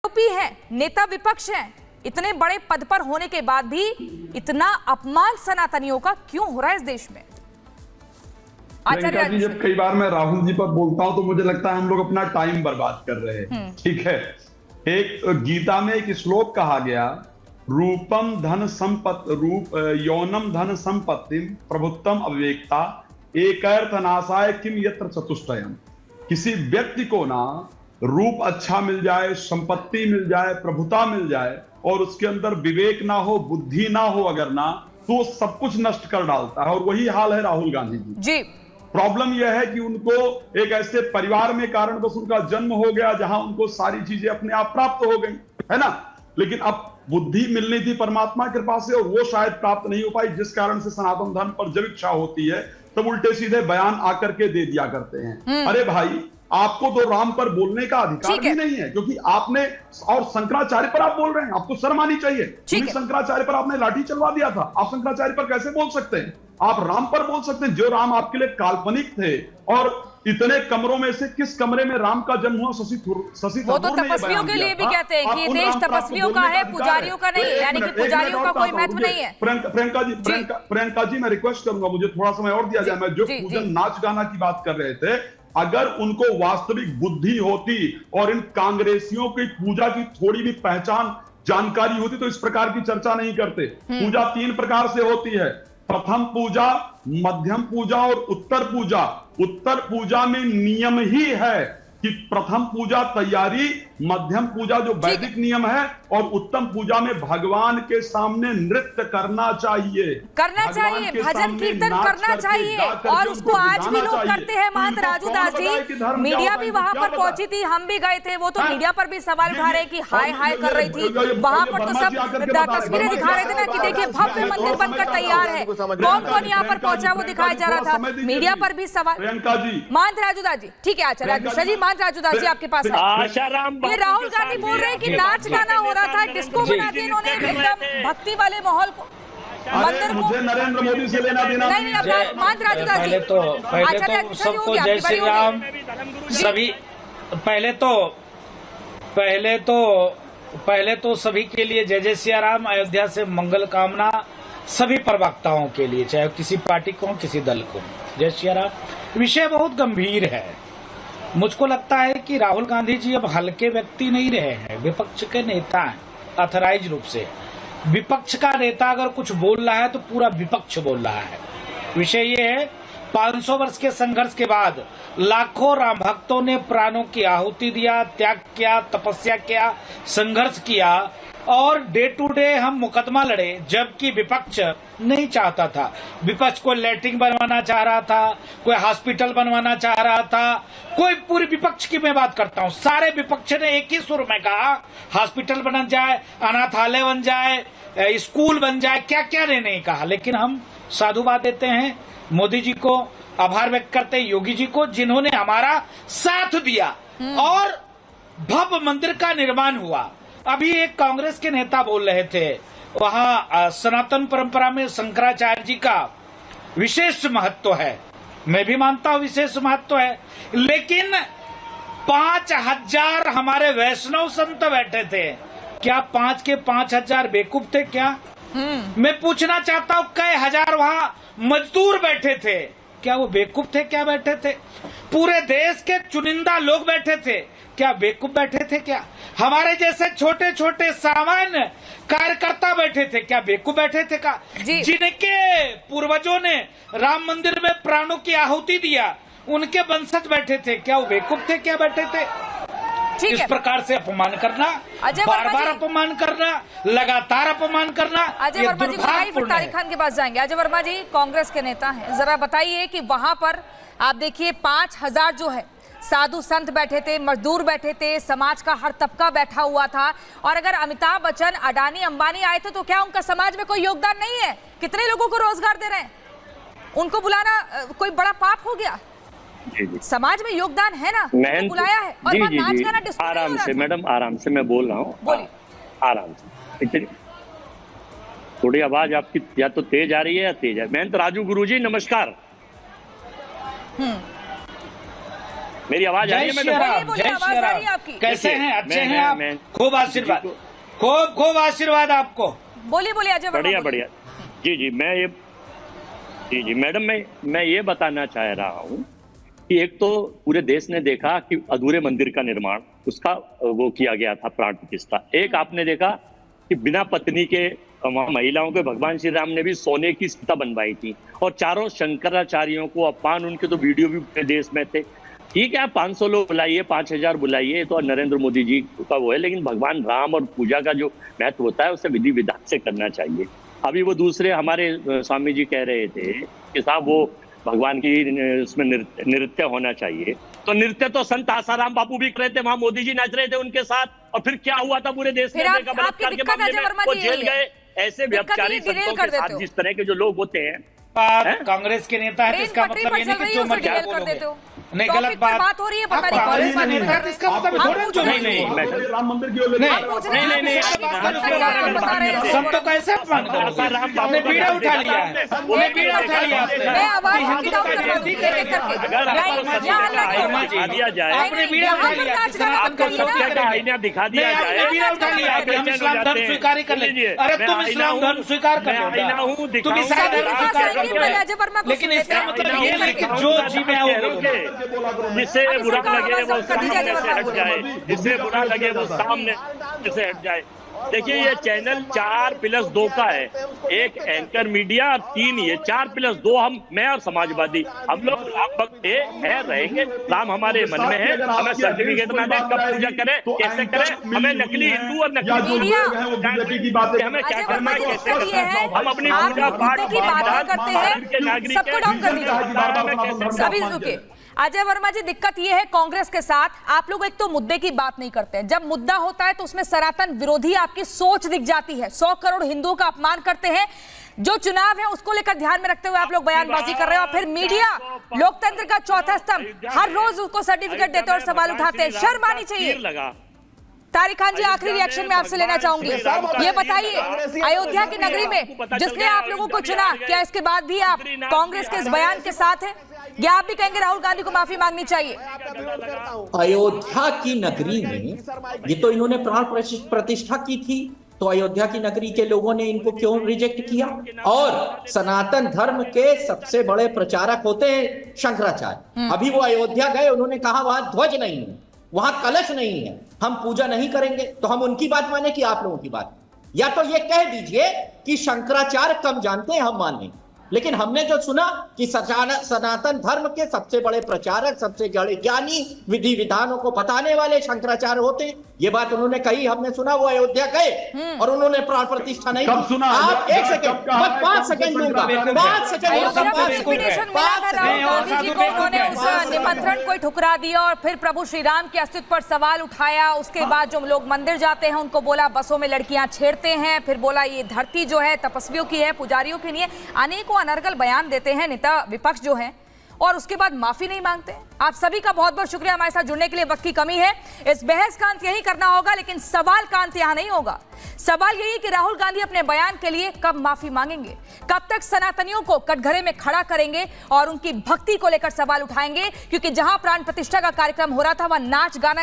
आरोपी है, नेता विपक्ष है, इतने बड़े पद पर होने के बाद भी इतना अपमान सनातनियों का क्यों हो रहा है इस देश में? प्रियंका जी, जब कई बार मैं राहुल जी पर बोलता हूं तो मुझे लगता है हम लोग अपना टाइम बर्बाद कर रहे हैं। ठीक है, एक गीता में एक श्लोक कहा गया, रूपम धन संपत्ति यौनम धन संपत्ति प्रभुत्तम अविवेकता एकैर्थनाशाय किम यत्र चतुष्टयम। किसी व्यक्ति को ना रूप अच्छा मिल जाए, संपत्ति मिल जाए, प्रभुता मिल जाए और उसके अंदर विवेक ना हो, बुद्धि ना हो अगर ना, तो सब कुछ नष्ट कर डालता है। और वही हाल है राहुल गांधी जी। प्रॉब्लम यह है कि उनको एक ऐसे परिवार में कारणवश उनका जन्म हो गया जहां उनको सारी चीजें अपने आप प्राप्त हो गई, है ना। लेकिन अब बुद्धि मिलनी थी परमात्मा की कृपा से और वो शायद प्राप्त नहीं हो पाई, जिस कारण से सनातन धर्म पर जब इच्छा होती है तब उल्टे सीधे बयान आकर के दे दिया करते हैं। अरे भाई, आपको तो राम पर बोलने का अधिकार भी नहीं है, क्योंकि आपने, और शंकराचार्य पर आप बोल रहे हैं, आपको शर्म आनी चाहिए। शंकराचार्य पर आपने लाठी चलवा दिया था, आप शंकराचार्य पर कैसे बोल सकते हैं? आप राम पर बोल सकते हैं, जो राम आपके लिए काल्पनिक थे। और इतने कमरों में से किस कमरे में राम का जन्म हुआ? शशि थरूर। वो तो तपस्वियों के लिए भी कहते हैं कि ये देश तपस्वियों का है, पुजारियों का नहीं, यानी कि पुजारियों का कोई महत्व नहीं है। प्रियंका जी, मैं रिक्वेस्ट करूंगा, मुझे थोड़ा समय और दिया जाए। मैं जो पूजन नाच गाना की बात कर रहे थे, अगर उनको वास्तविक बुद्धि होती और इन कांग्रेसियों की पूजा की थोड़ी भी पहचान जानकारी होती तो इस प्रकार की चर्चा नहीं करते। पूजा 3 प्रकार से होती है, प्रथम पूजा, मध्यम पूजा और उत्तर पूजा। उत्तर पूजा में नियम ही है कि प्रथम पूजा तैयारी, मध्यम पूजा जो वैदिक नियम है, और उत्तम पूजा में भगवान के सामने नृत्य करना चाहिए, भजन कीर्तन करना चाहिए। और उसको आज भी लोग करते हैं। महंत राजू दास जी, मीडिया भी वहां पर पहुंची थी, हम भी गए थे, वो तो मीडिया पर भी सवाल उठा रहे कि हाय हाय कर रही थी। वहां पर तो सब तस्वीरें दिखा रहे थे ना कि देखिए भव्य मंदिर बनकर तैयार है, कौन कौन यहाँ पर पहुंचा वो दिखाया जा रहा था। मीडिया पर भी सवाल। महंत राजू दास जी, ठीक है, आचार्य जी, महंत राजू दास जी आपके पास है। ये राहुल गांधी बोल रहे हैं कि नाच गाना हो रहा था, डिस्को बना दिया इन्होंने, एकदम भक्ति वाले माहौल को, मंदिर को। मुझे नरेंद्र मोदी से लेना देना नहीं। महंत राजू दास जी, पहले तो सबको जय श्री राम। सभी पहले तो सभी के लिए जय जय सिया राम। अयोध्या से मंगल कामना सभी प्रवक्ताओं के लिए, चाहे किसी पार्टी को, किसी दल को। जय सिया राम। विषय बहुत गंभीर है। मुझको लगता है कि राहुल गांधी जी अब हल्के व्यक्ति नहीं रहे हैं, विपक्ष के नेता हैं ऑथराइज रूप से। विपक्ष का नेता अगर कुछ बोल रहा है तो पूरा विपक्ष बोल रहा है। विषय ये है, 500 वर्ष के संघर्ष के बाद लाखों राम भक्तों ने प्राणों की आहुति दिया, त्याग किया, तपस्या किया, संघर्ष किया, और डे टू डे हम मुकदमा लड़े, जबकि विपक्ष नहीं चाहता था। विपक्ष कोई लैट्रिन बनवाना चाह रहा था, कोई हॉस्पिटल बनवाना चाह रहा था, कोई पूरी विपक्ष की मैं बात करता हूँ, सारे विपक्ष ने एक ही सुर में कहा हॉस्पिटल बन जाए, अनाथालय बन जाए, स्कूल बन जाए, क्या क्या नहीं कहा। लेकिन हम साधुवाद देते हैं मोदी जी को, आभार व्यक्त करते हैं योगी जी को, जिन्होंने हमारा साथ दिया और भव्य मंदिर का निर्माण हुआ। अभी एक कांग्रेस के नेता बोल रहे थे, वहां सनातन परंपरा में शंकराचार्य जी का विशेष महत्व है। मैं भी मानता हूं विशेष महत्व है, लेकिन 5000 हमारे वैष्णव संत बैठे थे। क्या 5 के 5000 बेवकूफ थे क्या? मैं पूछना चाहता हूं, कई हजार वहां मजदूर बैठे थे, क्या वो बेवकूफ थे क्या बैठे थे? पूरे देश के चुनिंदा लोग बैठे थे, क्या बेवकूफ बैठे थे क्या? हमारे जैसे छोटे छोटे सामान्य कार्यकर्ता बैठे थे, क्या बेवकूफ बैठे थे क्या? जिनके पूर्वजों ने राम मंदिर में प्राणों की आहुति दिया, उनके वंशज बैठे थे, क्या वो बेवकूफ थे क्या बैठे थे? इस प्रकार से अपमान करना, बार बार अपमान करना, लगातार अपमान करना, अजय वर्मा जी तारिक खान के पास जाएंगे। अजय वर्मा जी कांग्रेस के नेता हैं, जरा बताइए कि वहां पर आप देखिए 5000 जो है साधु संत बैठे थे, मजदूर बैठे थे, समाज का हर तबका बैठा हुआ था। और अगर अमिताभ बच्चन, अडानी, अंबानी आए थे तो क्या उनका समाज में कोई योगदान नहीं है? कितने लोगों को रोजगार दे रहे हैं? उनको बुलाना कोई बड़ा पाप हो गया? जी। समाज में योगदान है ना, तो बुलाया है। और जी, नाच गाना आराम से मैडम, आराम से मैं बोल रहा हूँ, आराम से। थोड़ी आवाज आपकी या तो तेज आ रही है या तेज है। महंत राजू गुरुजी नमस्कार। मेरी आवाज आ रही है जय मैडम? श्री राम, बोलिए, जय आवाज श्री आ राम। रही है आपकी। कैसे हैं? अच्छे मैं- हैं आप? मैं- खूब आशीर्वाद, खूब आशीर्वाद आपको। बोलिए बोलिए अजय वर्मा, बढ़िया बोलिए। बढ़िया। जी मैडम, मैं ये बताना चाह रहा हूँ कि एक तो पूरे देश ने देखा कि अधूरे मंदिर का निर्माण, उसका वो किया गया था प्राण प्रतिष्ठा। एक आपने देखा कि बिना पत्नी के वहाँ महिलाओं के भगवान श्री राम ने भी सोने की सीता बनवाई थी, और चारों शंकराचार्यों को अपमान, उनके तो वीडियो भी पूरे देश में थे। ठीक है, आप 500 लोग बुलाइए, 5000 बुलाइए, तो नरेंद्र मोदी जी का वो है, लेकिन भगवान राम और पूजा का जो महत्व होता है उसे विधि विधान से करना चाहिए। अभी वो दूसरे हमारे स्वामी जी कह रहे थे कि साहब वो भगवान की उसमें नृत्य होना चाहिए, तो नृत्य तो संत आसाराम बापू भी कर रहे थे, वहां मोदी जी नाच रहे थे उनके साथ, और फिर क्या हुआ था पूरे देश में फिर देखा बलात्कार के दिक्कत मामले अजय में वर्मा वो जी जेल यही है। गए। ऐसे व्यभिचारी डिलेल संतों कर के देते साथ हो। जिस तरह के जो लोग होते हैं, कांग्रेस के नेता है, ट्रेन इसका पटरी मतलब पर ये चल नहीं कि रही जो है, उसे मर्जी डिलेल आप कर बोलोगे। देते हो। नहीं, टॉपिक गलत पर बात हो रही है, पता नहीं कांग्रेस कौन के सी नेता बात है, इसका मतलब हम थोड़ा पूछ जो रहे नहीं हैं। राम मंदिर की ओर ले नहीं, जा रहे हो। पूछ रहे हैं, नहीं, आप नहीं, बात कर रहे हैं, बता रहे हैं। संत तो कैसे अपमान करोगे? आपने बीड़ा उठा लिया है, आपने बीड़ा उठा लिया आपने। मैं आवाज कि हिंदू डाउन का करवा दूं, खेती एक एक करके। अगर आपको नहीं, सत्य यहाँ का हल्ला क्यों आईना हो रहा है? दिखा दिया जाए, आपने बीड़ा उठा लिया कि सनातन आपको धर्म सत्य क्या का करेंगे? आईना दिखा दिया नहीं, आपने जाए, बीड़ा उठा लिया कि हम इस्लाम धर्म स्वीकार कर लेंगे। अरे तुम इस्लाम धर्म स्वीकार कर लो, तुम ईसाई धर्म स्वीकार कर लो, लेकिन इसका मतलब ये नहीं कि जो जी में आओगे जिससे अभी बुरा सरकार लगे वो आवाज कम कर दीजिए, सामने से हट जाए, जिससे बुरा लगे वो सामने से हट जाए। देखिए, ये चैनल 4+2 का है, एक एंकर मीडिया और 3 ये 4+2 हम, मैं और समाजवादी, हम लोग राम भक्त है, रहेंगे। राम हमारे मन में है, हमें सर्टिफिकेट ना दे, कब पूजा करें, कैसे करें, हमें नकली हिंदू और या जो नकली लोग हैं वो बीजेपी की बातें हमें क्या अजय करना वर्मा है, जी, कैसे दिक्कत ये करना है, है, हम अपनी आप पूजा पाठ मुद्दे की बातें करते भारत के हैं, नागरिक सबको डाउन कर दीजिए। सभी रुके। अजय वर्मा जी, दिक्कत ये है कांग्रेस के साथ, आप लोग एक तो मुद्दे की बात नहीं करते हैं। जब मुद्दा होता है तो उसमें सनातन विरोधी आपकी सोच दिख जाती है। 100 करोड़ हिंदुओं का अपमान करते हैं, जो चुनाव है उसको लेकर ध्यान में रखते हुए आप लोग बयानबाजी कर रहे हो, और फिर मीडिया लोकतंत्र का चौथा स्तंभ हर रोज उसको सर्टिफिकेट देते और सवाल उठाते हैं। शर्म आनी चाहिए। तारिक खान जी, आखिरी रिएक्शन में आपसे लेना चाहूंगी, ये बताइए अयोध्या की नगरी में जिसने आप लोगों को चुना, क्या इसके बाद भी आप कांग्रेस के इस बयान के साथ हैं, या आप भी कहेंगे राहुल गांधी को माफी मांगनी चाहिए? अयोध्या की नगरी में ये तो इन्होंने प्राण प्रतिष्ठा की थी, तो अयोध्या की नगरी के लोगों ने इनको क्यों रिजेक्ट किया? और सनातन धर्म के सबसे बड़े प्रचारक होते हैं शंकराचार्य। अभी वो अयोध्या गए, उन्होंने कहा वहां ध्वज नहीं है, वहां कलश नहीं है, हम पूजा नहीं करेंगे। तो हम उनकी बात माने कि आप लोगों की बात? या तो ये कह दीजिए कि शंकराचार्य कम जानते हैं, हम मान लें, लेकिन हमने जो सुना कि सनातन धर्म के सबसे बड़े प्रचारक, सबसे बड़े ज्ञानी, विधि विधानों को बताने वाले शंकराचार्य होते हैं, ये बात उन्होंने कही, हमने सुना। वो अयोध्या गए और उन्होंने प्राण प्रतिष्ठा नहीं कब सुना? आप एक सेकंड, बस 5 सेकंड दूंगा, 5 सेकंड। इन्विटेशन मिला था राहुल गांधी जी को, उन्होंने उस निमंत्रण को ठुकरा दिया और फिर प्रभु श्री राम के अस्तित्व पर सवाल उठाया। उसके बाद जो लोग मंदिर जाते हैं उनको बोला बसों में लड़कियां छेड़ते हैं, फिर बोला ये धरती जो है तपस्वियों की है, पुजारियों की नहीं है। अनेकों अनर्गल बयान देते हैं नेता विपक्ष जो है, और उसके बाद माफी नहीं मांगते। आप सभी का बहुत बहुत शुक्रिया हमारे साथ जुड़ने के लिए। वक्त की कमी है, इस बहस का अंत यही करना होगा, लेकिन सवाल का अंत यहां नहीं होगा। सवाल यही कि राहुल गांधी अपने बयान के लिए कब माफी मांगेंगे, कब तक सनातनियों को कटघरे में खड़ा करेंगे और उनकी भक्ति को लेकर सवाल उठाएंगे, क्योंकि जहां प्राण प्रतिष्ठा का कार्यक्रम हो रहा था वहां नाच गाना